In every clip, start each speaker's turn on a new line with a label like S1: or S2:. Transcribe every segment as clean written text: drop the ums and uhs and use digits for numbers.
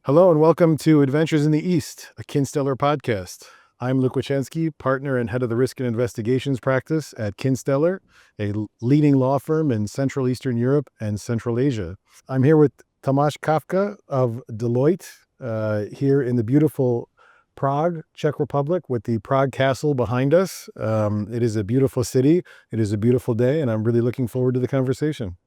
S1: Hello and welcome to Adventures in the East, a Kinsteller podcast. I'm Luke Wochensky, partner and head of the Risk and Investigations practice at Kinsteller, a leading law firm in Central Eastern Europe and Central Asia. I'm here with Tomáš Kafka of Deloitte, here in the beautiful Prague, Czech Republic, with the Prague Castle behind us. It is a beautiful city. It is a beautiful day, and I'm really looking forward to the conversation.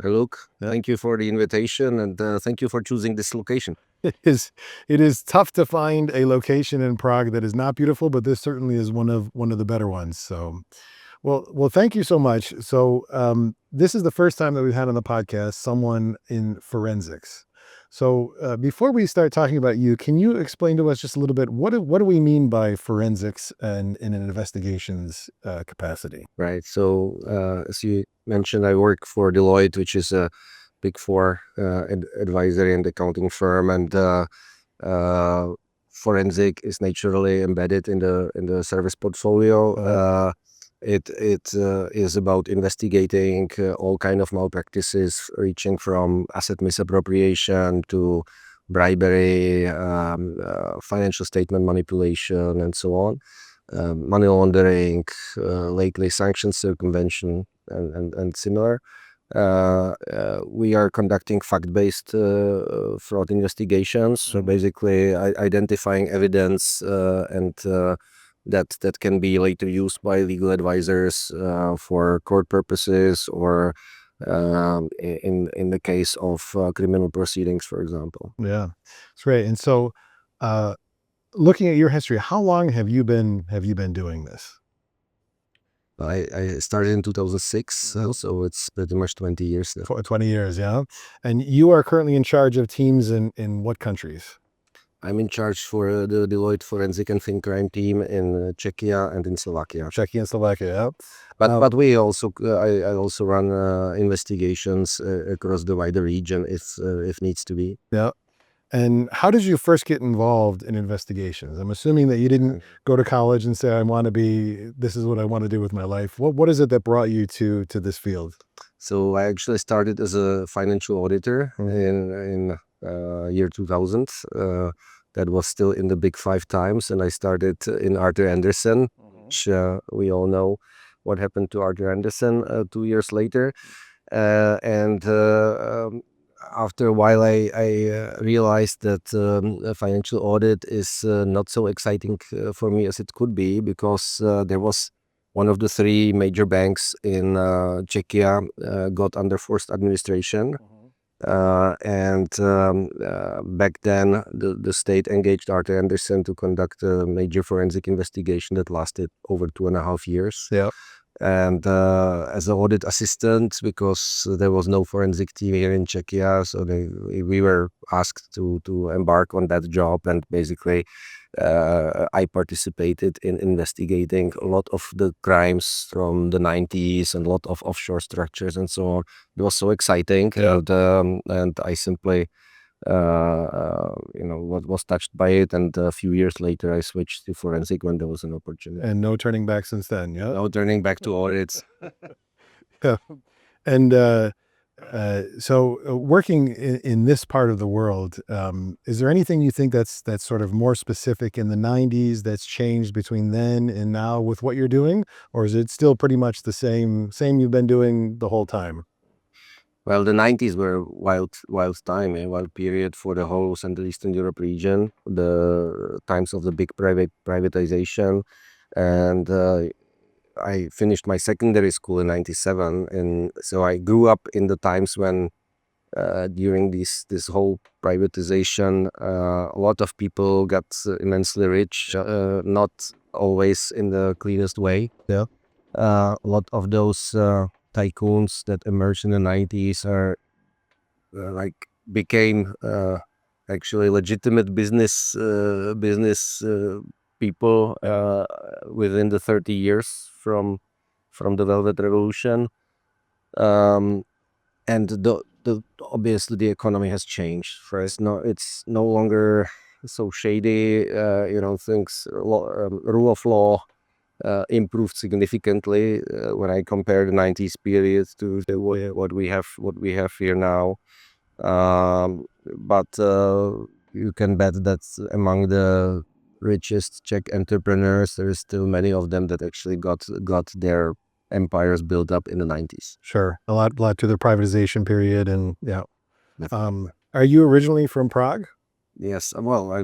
S2: Hi, Luke. Thank you for the invitation, and thank you for choosing this location.
S1: It is tough to find a location in Prague that is not beautiful, but this certainly is one of the better ones. So, well, thank you so much. So, this is the first time that we've had on the podcast someone in forensics. So, before we start talking about you, can you explain to us just a little bit what do we mean by forensics and in an investigations capacity?
S2: Right. So, as you mentioned, I work for Deloitte, which is a Big Four advisory and accounting firm, and forensic is naturally embedded in the service portfolio. It is about investigating all kind of malpractices, reaching from asset misappropriation to bribery, financial statement manipulation, and so on, money laundering, lately sanctions circumvention, and similar. We are conducting fact-based fraud investigations, so basically identifying evidence and that can be later used by legal advisors for court purposes or in the case of criminal proceedings, for example.
S1: Yeah, that's great. And so, looking at your history, how long have you been doing this?
S2: I started in 2006, so it's pretty much 20 years now.
S1: 20 years, yeah. And you are currently in charge of teams in what countries?
S2: I'm in charge for the Deloitte Forensic and Fin Crime team in Czechia and in Slovakia.
S1: Czechia and Slovakia, yeah.
S2: But we also I also run investigations across the wider region if needs to be.
S1: Yeah. And how did you first get involved in investigations? I'm assuming that you didn't go to college and say, this is what I want to do with my life. What is it that brought you to this field?
S2: So I actually started as a financial auditor in year 2000. That was still in the Big Five times, and I started in Arthur Andersen, which we all know what happened to Arthur Andersen 2 years later. After a while, I realized that a financial audit is not so exciting for me as it could be, because there was one of the three major banks in Czechia got under forced administration. Back then, the state engaged Arthur Andersen to conduct a major forensic investigation that lasted over 2.5 years.
S1: Yeah.
S2: And as an audit assistant, because there was no forensic team here in Czechia, so we were asked to embark on that job, and basically I participated in investigating a lot of the crimes from the 90s and a lot of offshore structures and so on. It was so exciting,
S1: Yeah.
S2: and I simply was touched by it, and a few years later I switched to forensic when there was an opportunity.
S1: And no turning back since then, yeah?
S2: No turning back to audits.
S1: Yeah. And so working in this part of the world, is there anything you think that's sort of more specific in the 90s that's changed between then and now with what you're doing? Or is it still pretty much the same you've been doing the whole time?
S2: Well, the 90s were wild time, a wild period for the whole Central Eastern Europe region, the times of the big privatization. And I finished my secondary school in 97. And so I grew up in the times when during this whole privatization, a lot of people got immensely rich, not always in the cleanest way.
S1: Yeah.
S2: A lot of those tycoons that emerged in the 90s are became actually legitimate business people within the 30 years from the Velvet Revolution, and obviously the economy has changed. First, it's no longer so shady. Things, rule of law improved significantly when I compare the 90s period to what we have here now. But you can bet that among the richest Czech entrepreneurs, there is still many of them that actually got their empires built up in the 90s.
S1: Sure. A lot to the privatization period, and yeah.
S2: Definitely.
S1: Are you originally from Prague?
S2: Yes, well, I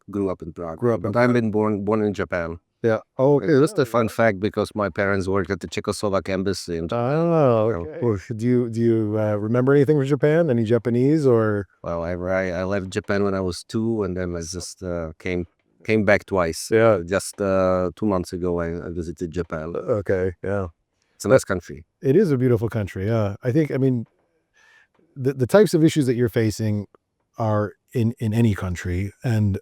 S2: grew up in Prague,
S1: Grew up in
S2: but I've
S1: Prague.
S2: been born in Japan.
S1: Yeah. Oh, okay.
S2: Just a fun fact, because my parents worked at the Czechoslovak embassy in Japan.
S1: Oh, okay. Do you remember anything from Japan? Any Japanese or?
S2: Well, I left Japan when I was 2, and then I just came back twice.
S1: Yeah.
S2: Just 2 months ago, I visited Japan.
S1: Okay. Yeah.
S2: It's a nice country.
S1: It is a beautiful country. Yeah. I mean, the types of issues that you're facing are in any country, and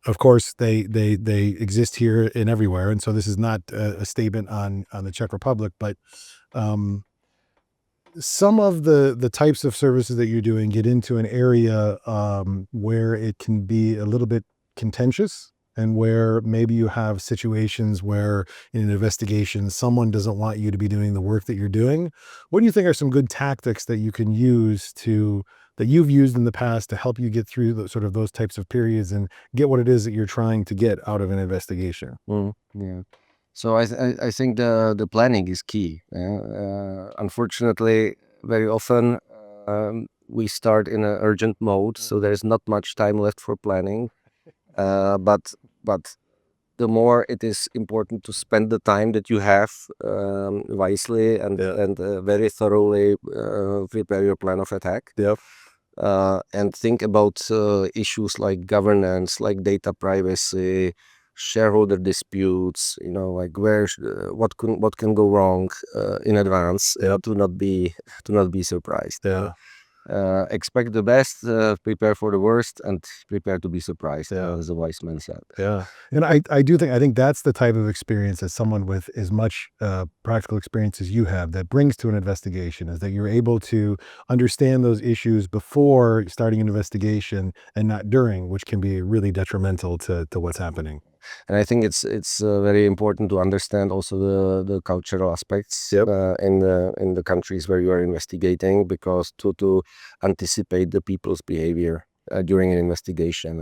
S1: of course they exist here and everywhere. And so this is not a statement on the Czech Republic, but some of the types of services that you're doing get into an area where it can be a little bit contentious, and where maybe you have situations where in an investigation someone doesn't want you to be doing the work that you're doing. What do you think are some good tactics that you can use that you've used in the past to help you get through those types of periods and get what it is that you're trying to get out of an investigation?
S2: Yeah. So I think the planning is key. Unfortunately, very often we start in an urgent mode, so there's not much time left for planning. But the more it is important to spend the time that you have wisely and very thoroughly prepare your plan of attack.
S1: Yep.
S2: And think about issues like governance, like data privacy, shareholder disputes. Like what can go wrong in advance. To not be surprised.
S1: Yeah.
S2: Expect the best, prepare for the worst, and prepare to be surprised.
S1: Yeah.
S2: As a wise man said.
S1: Yeah. And I think that's the type of experience that someone with as much practical experience as you have that brings to an investigation, is that you're able to understand those issues before starting an investigation and not during, which can be really detrimental to what's happening.
S2: And I think it's very important to understand also the cultural aspects
S1: Yep.
S2: in the countries where you are investigating, because to anticipate the people's behavior during an investigation,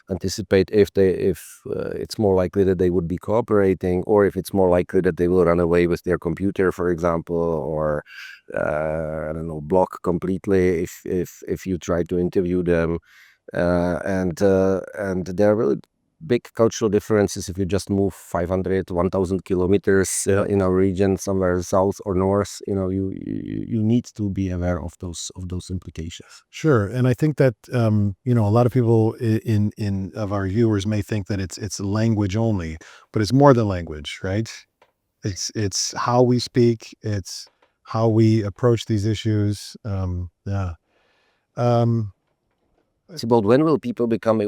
S2: anticipate if it's more likely that they would be cooperating, or if it's more likely that they will run away with their computer, for example, or I don't know, block completely if you try to interview them, and there are really big cultural differences if you just move 500 1,000 kilometers in a region somewhere south or north. You need to be aware of those implications.
S1: Sure. And I think that a lot of people in of our viewers may think that it's language only, but it's more than language, right? It's how we speak, it's how we approach these issues. Yeah.
S2: It's about when will people become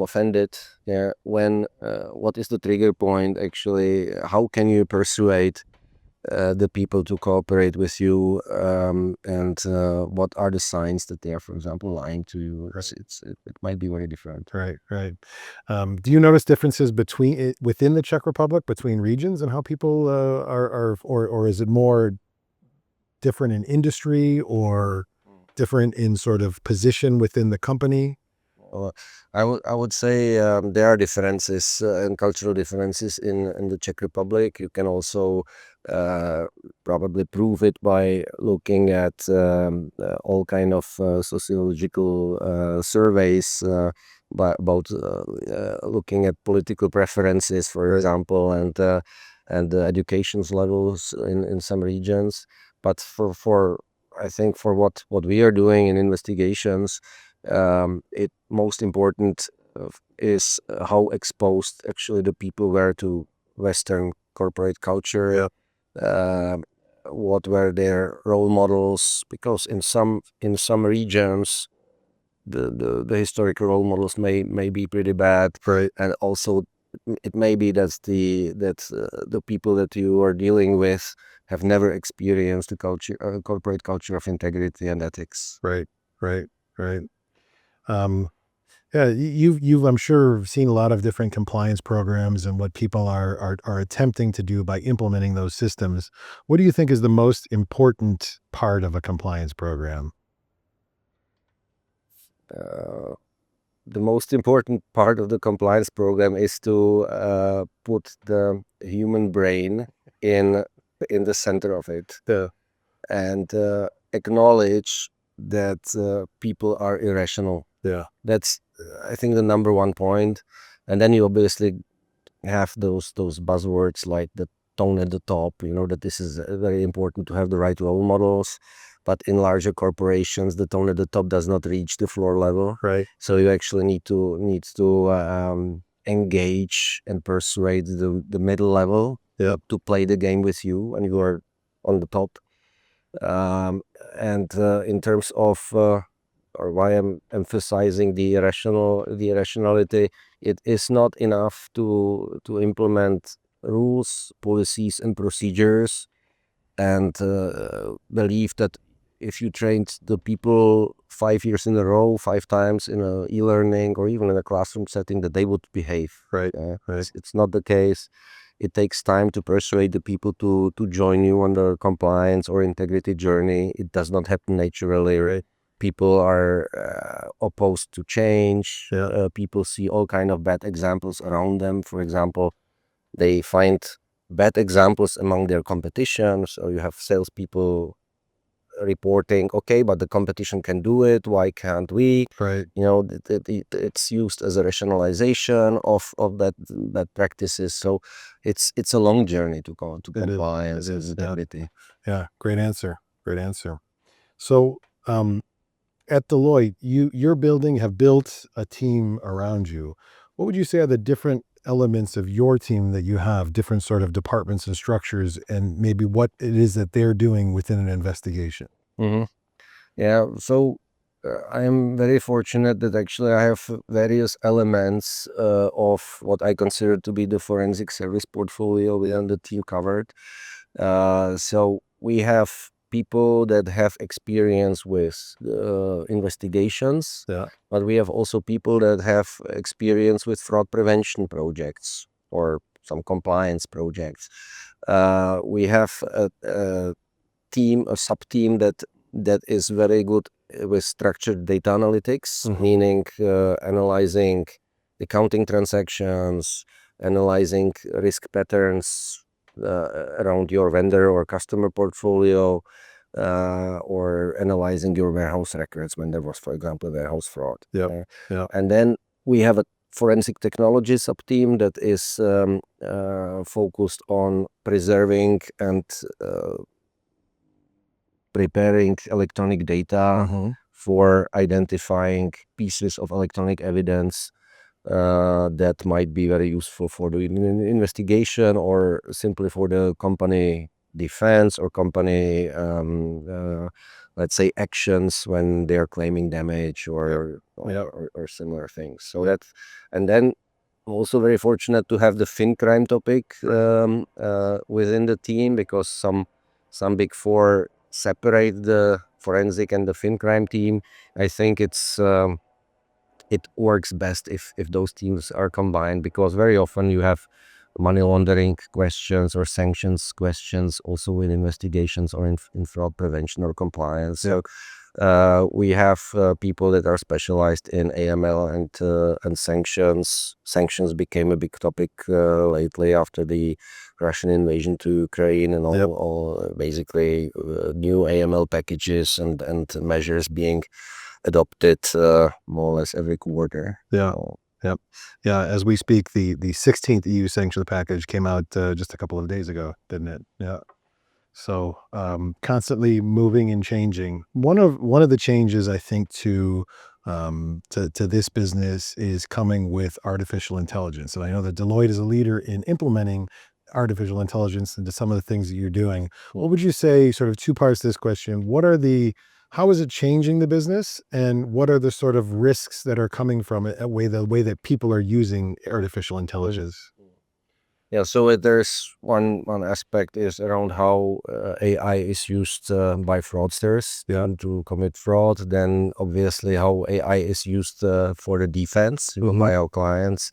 S2: offended. Yeah. When what is the trigger point actually? How can you persuade the people to cooperate with you, and what are the signs that they are, for example, lying to you? It might be very different.
S1: Right. Do you notice differences within the Czech Republic, between regions, and how people or is it more different in industry or different in sort of position within the company?
S2: I would say there are differences and cultural differences in the Czech Republic. You can also probably prove it by looking at all kind of sociological surveys about looking at political preferences, for example, and the education levels in some regions. But for I think for what we are doing in investigations, it most important is how exposed actually the people were to Western corporate culture. What were their role models? Because in some regions, the historical role models may be pretty bad,
S1: Right.
S2: and also it may be that the people that you are dealing with have never experienced the corporate culture of integrity and ethics.
S1: Right. Yeah, you've I'm sure seen a lot of different compliance programs and what people are attempting to do by implementing those systems. What do you think is the most important part of a compliance program?
S2: the most important part of the compliance program is to put the human brain in the center of it, and acknowledge that people are irrational. That's I think the number one point. And then you obviously have those buzzwords like the tone at the top, that this is very important to have the right role models. But in larger corporations, the tone at the top does not reach the floor level.
S1: Right.
S2: So you actually need to engage and persuade the middle level to play the game with you, and you are on the top. And in terms of or why I'm emphasizing the irrationality, it is not enough to implement rules, policies, and procedures, and believe that if you trained the people 5 years in a row, 5 times in a e-learning or even in a classroom setting, that they would behave.
S1: Right.
S2: It's not the case. It takes time to persuade the people to join you on the compliance or integrity journey. It does not happen naturally.
S1: Right.
S2: People are opposed to change. People see all kind of bad examples around them. For example, they find bad examples among their competition. So you have salespeople reporting, okay, but the competition can do it, why can't we?
S1: Right.
S2: It's used as a rationalization of that practices. So it's a long journey to go to compliance and integrity.
S1: Yeah, great answer. So at Deloitte, have built a team around you. What would you say are the different elements of your team that you have, different sort of departments and structures, and maybe what it is that they're doing within an investigation?
S2: Yeah, so I am very fortunate that actually I have various elements of what I consider to be the forensic service portfolio within the team covered. So we have people that have experience with investigations, but we have also people that have experience with fraud prevention projects or some compliance projects. We have a sub-team that is very good with structured data analytics, meaning analyzing accounting transactions, analyzing risk patterns around your vendor or customer portfolio, or analyzing your warehouse records when there was, for example, warehouse fraud. And then we have a forensic technology sub-team that is focused on preserving and preparing electronic data for identifying pieces of electronic evidence that might be very useful for the investigation or simply for the company defense or company, let's say, actions when they're claiming damage or similar things. So that's, and then I'm also very fortunate to have the fin crime topic within the team, because some big four separate the forensic and the fin crime team. I think it works best if those teams are combined, because very often you have money laundering questions or sanctions questions also with investigations or in fraud prevention or compliance. So we have people that are specialized in AML and sanctions. Sanctions became a big topic lately after the Russian invasion to Ukraine and all basically new AML packages and measures being adopted more or less every quarter.
S1: As we speak, the 16th EU sanctions package came out just a couple of days ago, didn't it? So constantly moving and changing. One of the changes, I think, to this business is coming with artificial intelligence. And I know that Deloitte is a leader in implementing artificial intelligence into some of the things that you're doing. What would you say, sort of two parts to this question? How is it changing the business, and what are the sort of risks that are coming from it, the way that people are using artificial intelligence?
S2: Yeah, so there's one aspect is around how AI is used by fraudsters to commit fraud. Then obviously how AI is used for the defense by our clients.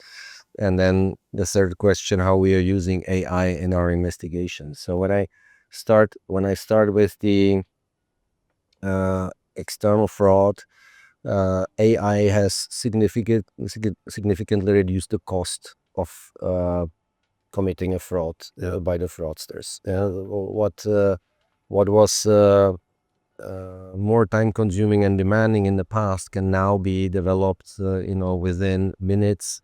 S2: And then the third question, how we are using AI in our investigations. So when I start with the external fraud, AI has significantly reduced the cost of committing a fraud by the fraudsters. What was more time consuming and demanding in the past can now be developed within minutes,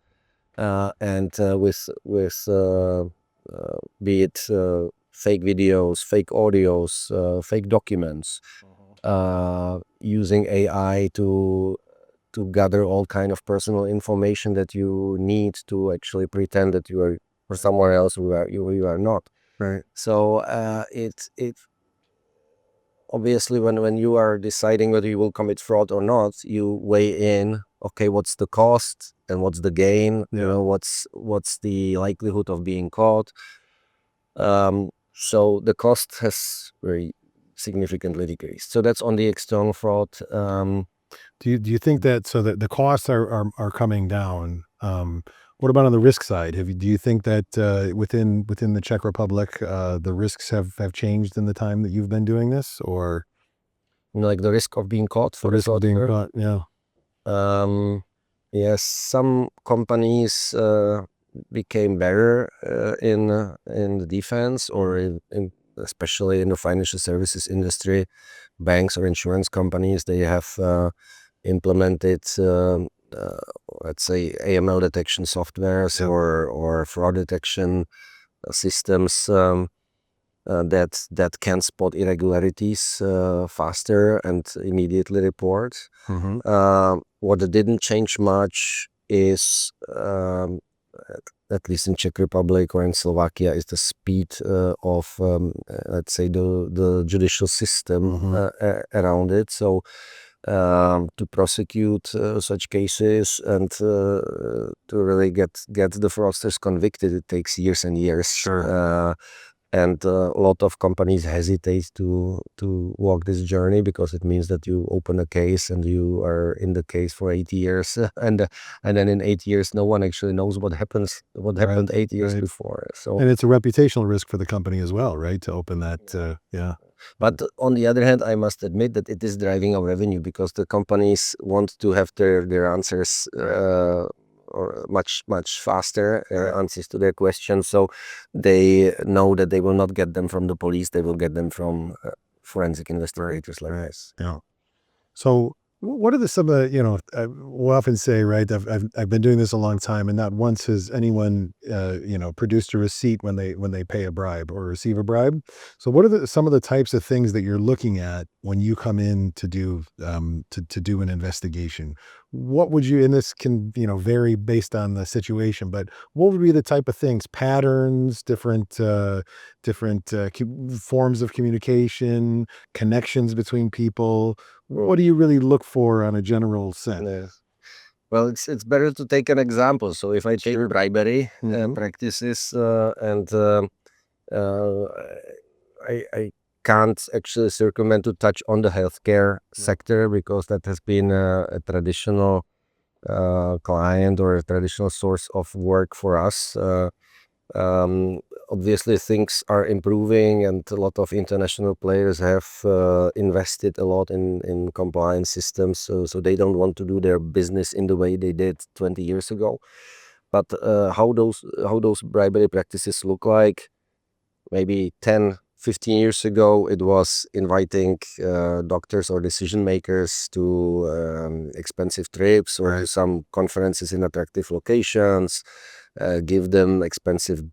S2: and with be it fake videos, fake audios, fake documents, using AI to gather all kind of personal information that you need to actually pretend that you are for somewhere else who you are not.
S1: Right.
S2: So it obviously when you are deciding whether you will commit fraud or not, you weigh in, okay, what's the cost and what's the gain? What's the likelihood of being caught? So the cost has very significantly decreased. So that's on the external fraud.
S1: Do you think that so that the costs are coming down? What about on the risk side? Do you think that within the Czech Republic, the risks have changed in the time that you've been doing this, or
S2: Like the risk of being caught
S1: the
S2: for
S1: risk of being
S2: fraudster?
S1: caught? Yeah.
S2: Yes, some companies became better in the defense, or especially in the financial services industry. Banks or insurance companies, they have implemented let's say AML detection softwares or fraud detection systems that can spot irregularities faster and immediately report. What didn't change much is, at least in Czech Republic or in Slovakia, is the speed of let's say the judicial system around it. So to prosecute such cases and to really get the fraudsters convicted, it takes years and years. And a lot of companies hesitate to walk this journey because it means that you open a case and you are in the case for 8 years, and then in 8 years no one actually knows what happened 8 years before. So
S1: And it's a reputational risk for the company as well, right? To open that, yeah.
S2: But on the other hand, I must admit that it is driving our revenue because the companies want to have their answers or much faster answers to their questions. So they know that they will not get them from the police; they will get them from forensic investigators like us.
S1: Yeah. So what are some of the, we'll often say, right, I've been doing this a long time, and not once has anyone, produced a receipt when they pay a bribe or receive a bribe. So what are some of the types of things that you're looking at when you come in to do, to do an investigation? What would you, and this can, vary based on the situation, but what would be the type of things, patterns, different forms of communication, connections between people? What do you really look for on a general sense?
S2: Yes. Well, it's better to take an example. So if I take bribery practices and I can't actually circumvent to touch on the healthcare sector because that has been a traditional client or a traditional source of work for us. Obviously, things are improving, and a lot of international players have invested a lot in compliance systems. So they don't want to do their business in the way they did 20 years ago. But how those bribery practices look like? Maybe 10, 15 years ago, it was inviting doctors or decision makers to expensive trips or to some conferences in attractive locations, give them expensive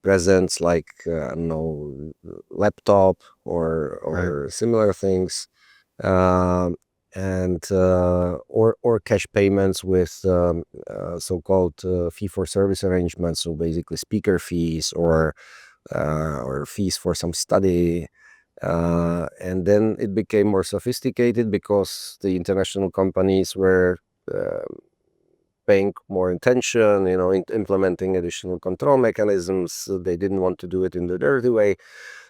S2: presents like, I don't know, laptop or similar things, and or cash payments with so-called fee-for-service arrangements, so basically speaker fees or fees for some study. And then it became more sophisticated because the international companies were paying more attention, implementing additional control mechanisms. They didn't want to do it in the dirty way.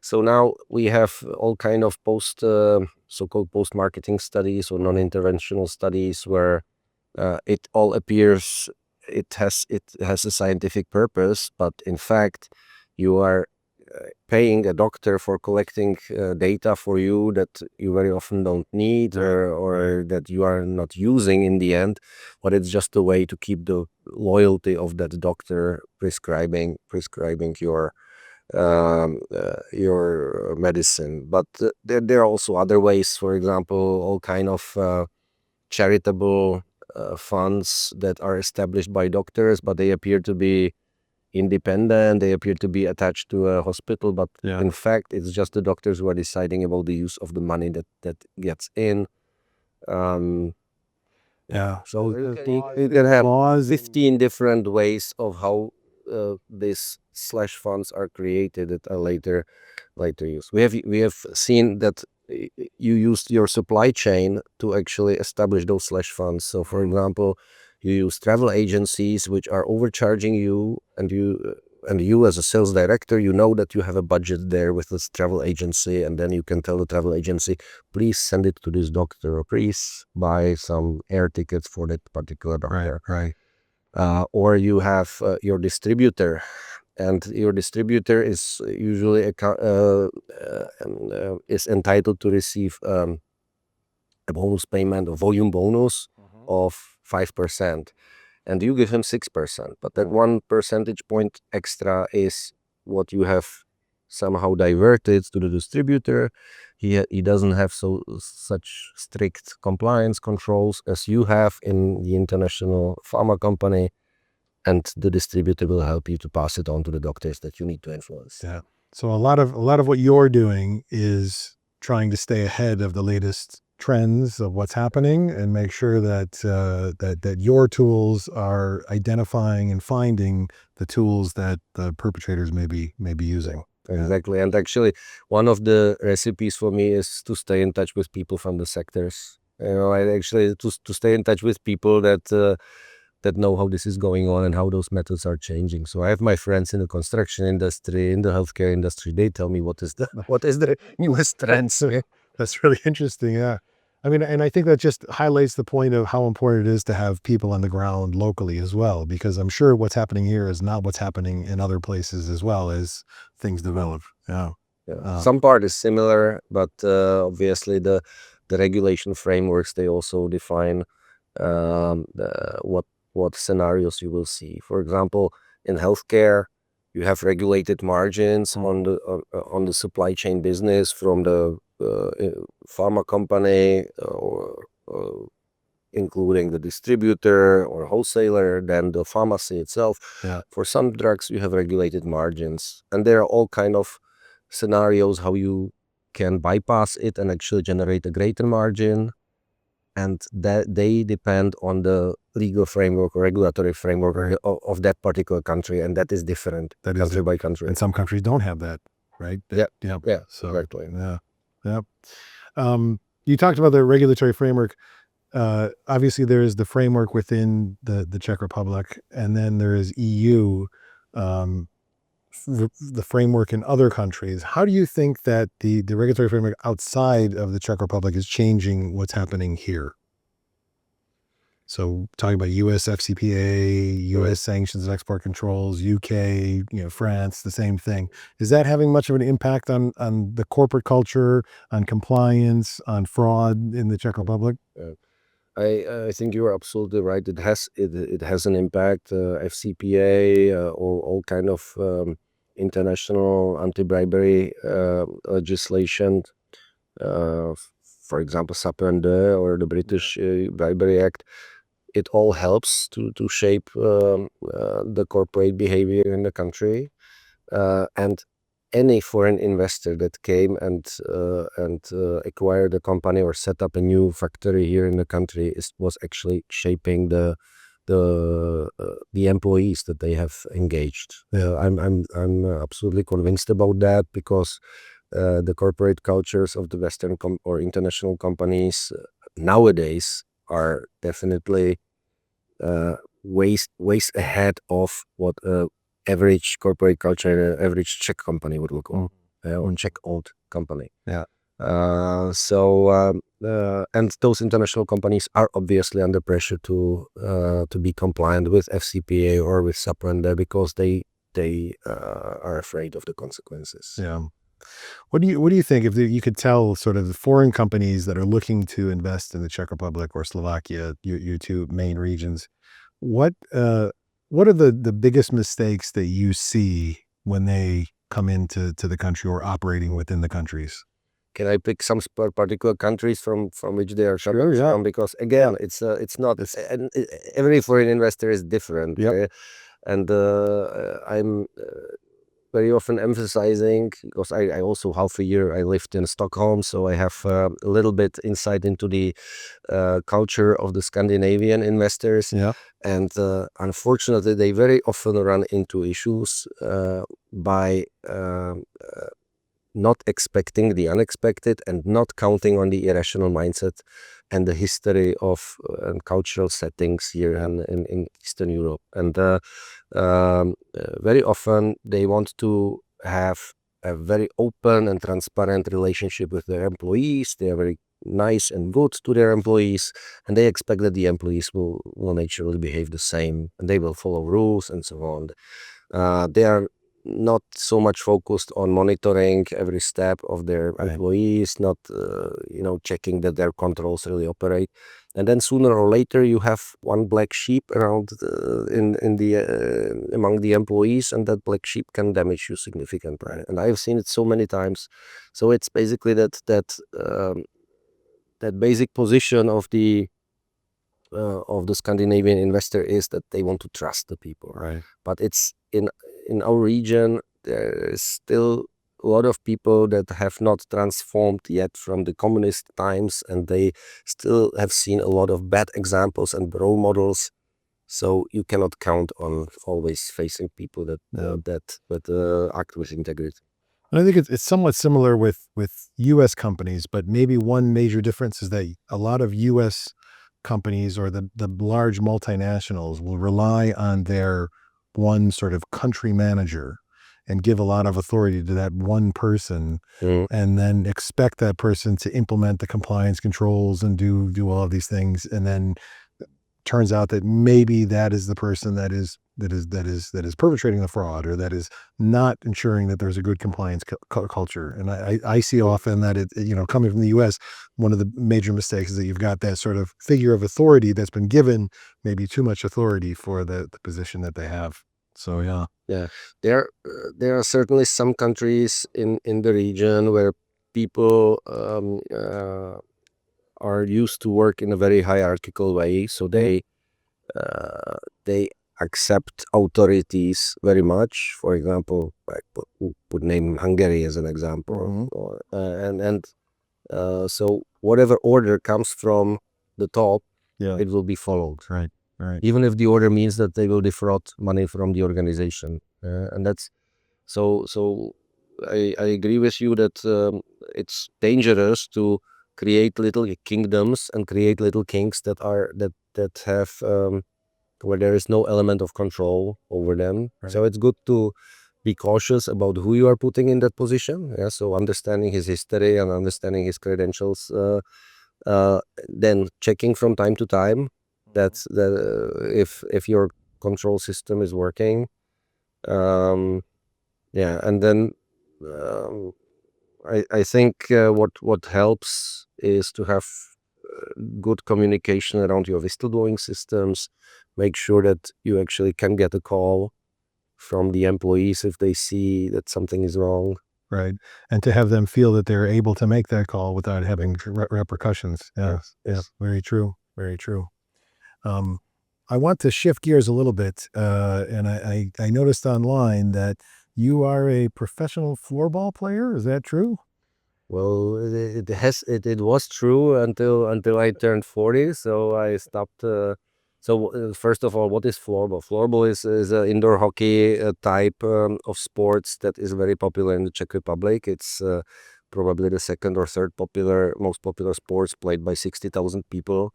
S2: So now we have all kind of so-called post-marketing studies or non-interventional studies where it all appears it has a scientific purpose, but in fact you are paying a doctor for collecting data for you that you very often don't need or that you are not using in the end, but it's just a way to keep the loyalty of that doctor prescribing your medicine. But there are also other ways, for example, all kind of charitable funds that are established by doctors, but they appear to be independent, they appear to be attached to a hospital, but in fact it's just the doctors who are deciding about the use of the money that gets in. So you can have 15 different ways of how these slush funds are created that are later used. We have seen that you used your supply chain to actually establish those slush funds. So for example, you use travel agencies which are overcharging you, and you as a sales director, you know that you have a budget there with this travel agency, and then you can tell the travel agency, please send it to this doctor, or please buy some air tickets for that particular doctor.
S1: Right.
S2: Or you have your distributor, and your distributor is usually is entitled to receive a bonus payment, a volume bonus of 5%, and you give him 6%, but that 1 percentage point extra is what you have somehow diverted to the distributor. He doesn't have such strict compliance controls as you have in the international pharma company, and the distributor will help you to pass it on to the doctors that you need to influence.
S1: Yeah. So a lot of what you're doing is trying to stay ahead of the latest trends of what's happening and make sure that that your tools are identifying and finding the tools that the perpetrators may be using.
S2: Exactly. And actually, one of the recipes for me is to stay in touch with people from the sectors. To stay in touch with people that know how this is going on and how those methods are changing. So I have my friends in the construction industry, in the healthcare industry. They tell me what is the newest trends.
S1: That's really interesting. Yeah. I mean, and I think that just highlights the point of how important it is to have people on the ground locally as well, because I'm sure what's happening here is not what's happening in other places as well as things develop. Yeah.
S2: Some part is similar, but obviously the regulation frameworks, they also define what scenarios you will see. For example, in healthcare, you have regulated margins on the supply chain business from the pharma company, or including the distributor or wholesaler, then the pharmacy itself. For some drugs, you have regulated margins, and there are all kind of scenarios how you can bypass it and actually generate a greater margin, and that they depend on the legal framework or regulatory framework of that particular country, and that is different country by country.
S1: And some countries don't have that, right?
S2: Yeah.
S1: So,
S2: exactly.
S1: Yeah. You talked about the regulatory framework. Obviously, there is the framework within the Czech Republic, and then there is EU, the framework in other countries. How do you think that the regulatory framework outside of the Czech Republic is changing what's happening here? So talking about US FCPA, US sanctions and export controls, UK, France, the same thing. Is that having much of an impact on the corporate culture, on compliance, on fraud in the Czech Republic?
S2: I think you are absolutely right. It has an impact. FCPA or all kind of international anti-bribery legislation. For example, SAPENDE or the British Bribery Act. It all helps to shape the corporate behavior in the country, and any foreign investor that came and acquired a company or set up a new factory here in the country was actually shaping the employees that they have engaged. I'm absolutely convinced about that, because the corporate cultures of the Western or international companies nowadays are definitely ways ahead of what average corporate culture, average Czech company would look like, or Czech old company. And those international companies are obviously under pressure to be compliant with FCPA or with SAPENDE, because they they are afraid of the consequences.
S1: Yeah. What do you think if you could tell sort of the foreign companies that are looking to invest in the Czech Republic or Slovakia, your two main regions, what are the biggest mistakes that you see when they come into the country or operating within the countries?
S2: Can I pick some particular countries from which they are
S1: Sure,
S2: coming
S1: yeah.
S2: from? Because again, it's not, and every foreign investor is different.
S1: Yep.
S2: And I'm very often emphasizing, because I also half a year I lived in Stockholm, so I have a little bit insight into the culture of the Scandinavian investors.
S1: Yeah.
S2: And unfortunately, they very often run into issues by not expecting the unexpected and not counting on the irrational mindset and the history of and cultural settings here in Eastern Europe. And very often they want to have a very open and transparent relationship with their employees. They are very nice and good to their employees, and they expect that the employees will naturally behave the same, and they will follow rules and so on. They are not so much focused on monitoring every step of their
S1: Right.
S2: employees, not checking that their controls really operate. And then sooner or later you have one black sheep around among the employees, and that black sheep can damage you significantly.
S1: Right.
S2: And I've seen it so many times. So it's basically that basic position of the Scandinavian investor is that they want to trust the people.
S1: Right.
S2: But it's in our region, there is still a lot of people that have not transformed yet from the communist times, and they still have seen a lot of bad examples and role models. So you cannot count on always facing people that act with integrity.
S1: And I think it's somewhat similar with U.S. companies, but maybe one major difference is that a lot of U.S. companies or the large multinationals will rely on their one sort of country manager and give a lot of authority to that one person, and then expect that person to implement the compliance controls and do all of these things, and then turns out that maybe that is the person that is perpetrating the fraud, or that is not ensuring that there's a good compliance culture. And I see often that coming from the U.S., one of the major mistakes is that you've got that sort of figure of authority that's been given maybe too much authority for the position that they have. So
S2: yeah, there are certainly some countries in the region where people are used to work in a very hierarchical way, so they accept authorities very much. For example, I would name Hungary as an example. So whatever order comes from the top, it will be followed.
S1: Right.
S2: Even if the order means that they will defraud money from the organization. And that's so I agree with you that it's dangerous to create little kingdoms and create little kings that have where there is no element of control over them.
S1: Right.
S2: So it's good to be cautious about who you are putting in that position. Yeah, so understanding his history and understanding his credentials, then checking from time to time that if your control system is working. And then I think what helps is to have good communication around your whistleblowing systems. Make sure that you actually can get a call from the employees if they see that something is wrong.
S1: Right. And to have them feel that they're able to make that call without having repercussions. Yes. Very true. Very true. I want to shift gears a little bit, and I noticed online that you are a professional floorball player. Is that true?
S2: Well, it was true until I turned 40, so I stopped. First of all, what is floorball? Floorball is an indoor hockey type of sports that is very popular in the Czech Republic. It's probably the second or third most popular sports, played by 60,000 people.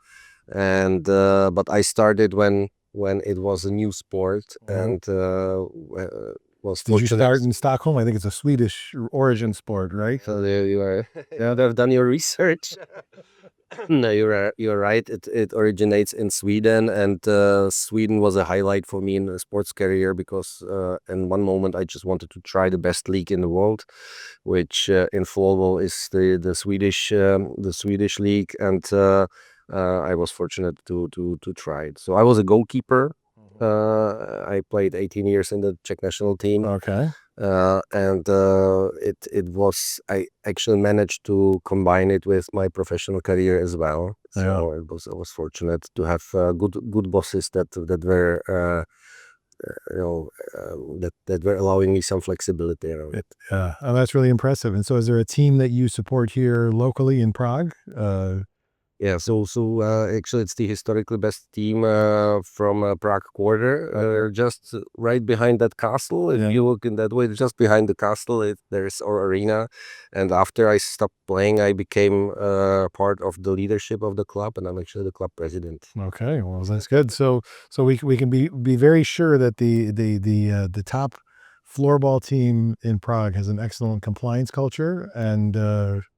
S2: And but I started when it was a new sport, and was
S1: Did you
S2: fortunate.
S1: start in Stockholm? I think it's a Swedish origin sport, right?
S2: So there you are. Now they've done your research. No, you're right. It originates in Sweden, and Sweden was a highlight for me in a sports career because in one moment I just wanted to try the best league in the world, which in floorball is the Swedish league, and I was fortunate to try it. So I was a goalkeeper. I played 18 years in the Czech national team.
S1: Okay.
S2: And it was I actually managed to combine it with my professional career as well. So I was fortunate to have good bosses that were that were allowing me some flexibility around it.
S1: Oh, that's really impressive. And so, is there a team that you support here locally in Prague?
S2: Yeah, so actually it's the historically best team from Prague Quarter, just right behind that castle. If you look in that way, just behind the castle, there's our arena. And after I stopped playing, I became part of the leadership of the club, and I'm actually the club president.
S1: Okay, well, that's good. So we can be very sure that the top floorball team in Prague has an excellent compliance culture, and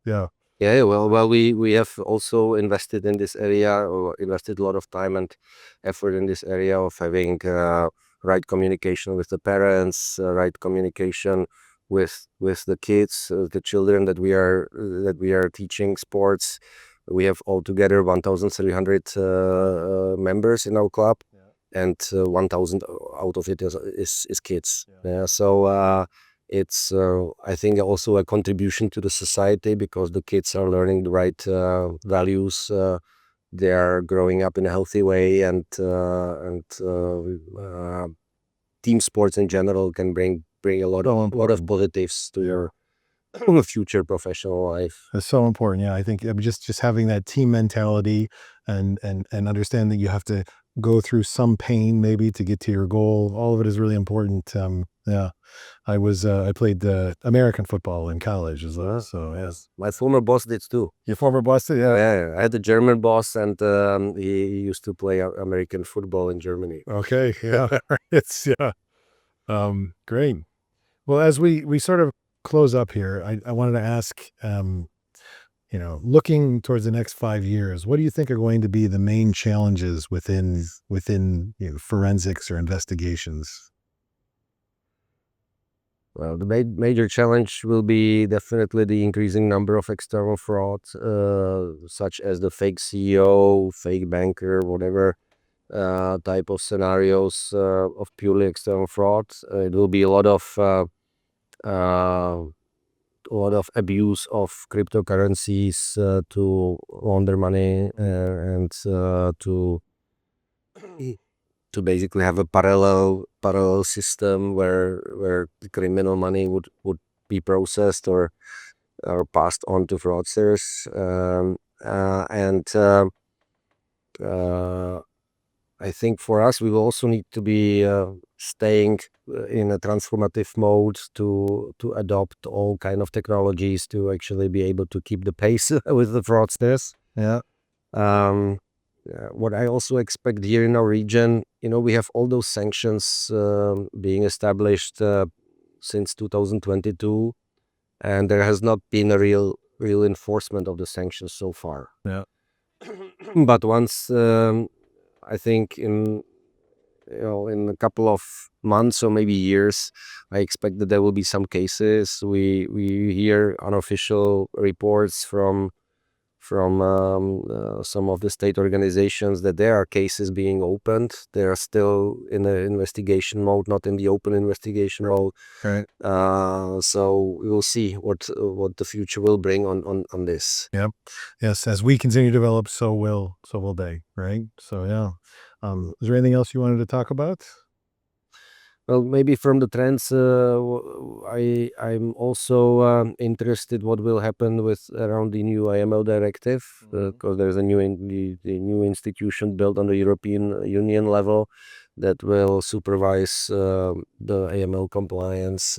S1: yeah.
S2: Yeah, well, we have also invested in this area, or invested a lot of time and effort in this area of having right communication with the parents, right communication with the kids, the children that we are teaching sports. We have altogether 1,300 members in our club, and 1,000 out of it is kids. Yeah, so. It's, I think, also a contribution to the society because the kids are learning the right values. They are growing up in a healthy way, and team sports in general can bring a lot of positives to your future professional life.
S1: That's so important. Yeah, I think just having that team mentality and understand that you have to go through some pain maybe to get to your goal. All of it is really important. Yeah, I played American football in college as well. So yes,
S2: My former boss did too.
S1: your former boss did. Yeah.
S2: Yeah, I had a German boss, and he used to play American football in Germany.
S1: Okay. Yeah. It's great. Well, as we sort of close up here, I wanted to ask, looking towards the next 5 years, what do you think are going to be the main challenges within forensics or investigations?
S2: Well, the major challenge will be definitely the increasing number of external frauds, such as the fake CEO, fake banker, whatever type of scenarios of purely external fraud. It will be a lot of abuse of cryptocurrencies to launder money and to basically have a parallel system where the criminal money would be processed or passed on to fraudsters. And I think for us, we will also need to be staying in a transformative mode to adopt all kind of technologies to actually be able to keep the pace with the fraudsters.
S1: Yeah.
S2: What I also expect here in our region, we have all those sanctions being established since 2022, and there has not been a real enforcement of the sanctions so far.
S1: Yeah.
S2: But once I think in a couple of months or maybe years, I expect that there will be some cases. We hear unofficial reports from some of the state organizations that there are cases being opened. They are still in the investigation mode, not in the open investigation mode.
S1: Right.
S2: So we will see what the future will bring on this.
S1: Yep. Yes. As we continue to develop, so will they. Right. So yeah. Is there anything else you wanted to talk about?
S2: Well, maybe from the trends, I'm also interested what will happen with around the new AML directive, because there's a the new institution built on the European Union level that will supervise the AML compliance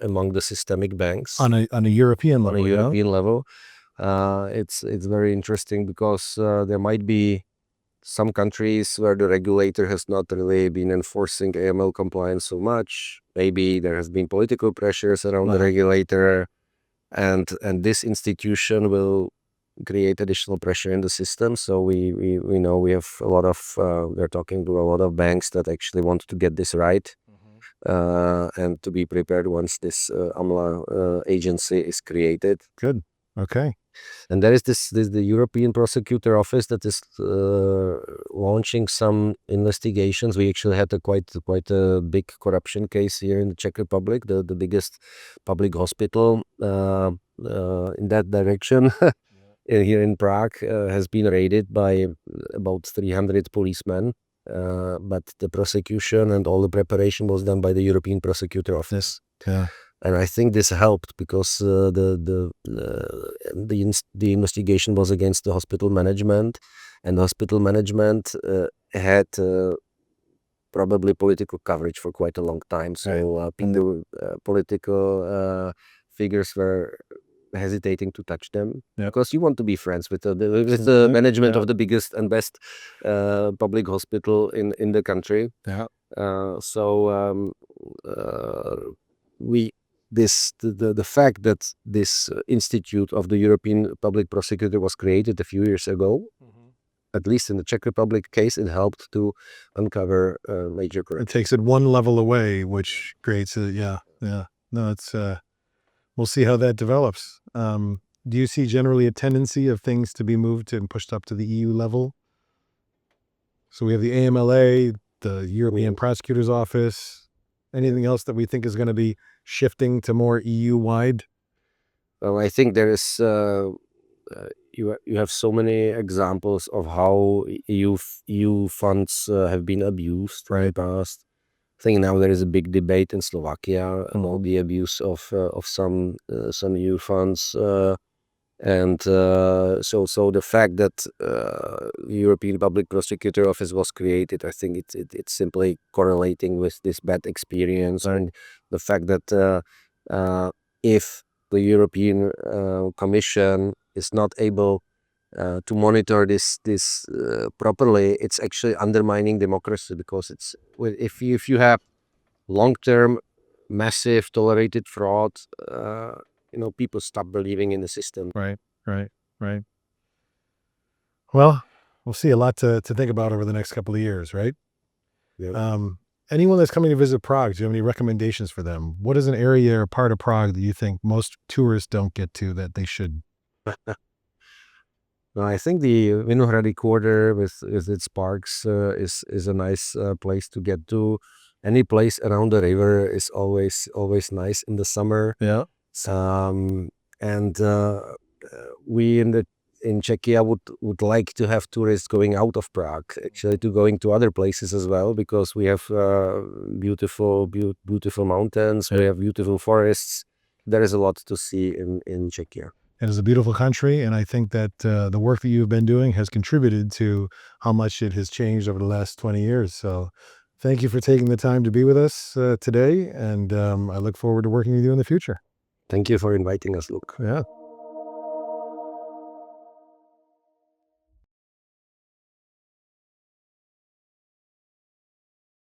S2: among the systemic banks
S1: On a European
S2: on
S1: level.
S2: a European level. It's very interesting because there might be some countries where the regulator has not really been enforcing AML compliance so much. Maybe there has been political pressures around the regulator, and this institution will create additional pressure in the system. So we know we have a lot of we're talking to a lot of banks that actually want to get this right, and to be prepared once this AMLA agency is created.
S1: Good. Okay.
S2: And there is the European Prosecutor Office that is launching some investigations. We actually had quite a big corruption case here in the Czech Republic, the biggest public hospital in that direction. Here in Prague has been raided by about 300 policemen, but the prosecution and all the preparation was done by the European Prosecutor Office.
S1: Yeah.
S2: And I think this helped because the investigation was against the hospital management, and the hospital management had probably political coverage for quite a long time. So political figures were hesitating to touch them, because you want to be friends with the management of the biggest and best public hospital in the country.
S1: Yeah.
S2: The fact that this institute of the European Public Prosecutor was created a few years ago, at least in the Czech Republic case, it helped to uncover major corruption.
S1: It takes it one level away, which creates a No, it's we'll see how that develops. Do you see generally a tendency of things to be moved and pushed up to the EU level? So we have the AMLA, the European Prosecutor's Office. Anything else that we think is going to be shifting to more EU-wide?
S2: Well, I think there is you have so many examples of how EU funds have been abused in the past. I think now there is a big debate in Slovakia about the abuse of some EU funds, and so the fact that the European Public Prosecutor Office was created, I think it's simply correlating with this bad experience, and the fact that if the European Commission is not able to monitor this properly, it's actually undermining democracy, because if you have long-term, massive, tolerated fraud, people stop believing in the system.
S1: Right. Well, we'll see a lot to think about over the next couple of years, right?
S2: Yeah.
S1: Anyone that's coming to visit Prague, do you have any recommendations for them? What is an area or part of Prague that you think most tourists don't get to that they should?
S2: No, I think the Vinohrady Quarter with its parks is a nice place to get to. Any place around the river is always nice in the summer.
S1: Yeah.
S2: And we in Czechia would like to have tourists going out of Prague, actually, to going to other places as well, because we have beautiful mountains, we have beautiful forests. There is a lot to see in Czechia.
S1: It is a beautiful country, and I think that the work that you've been doing has contributed to how much it has changed over the last 20 years. So thank you for taking the time to be with us today, and I look forward to working with you in the future.
S2: Thank you for inviting us, Luke.
S1: Yeah.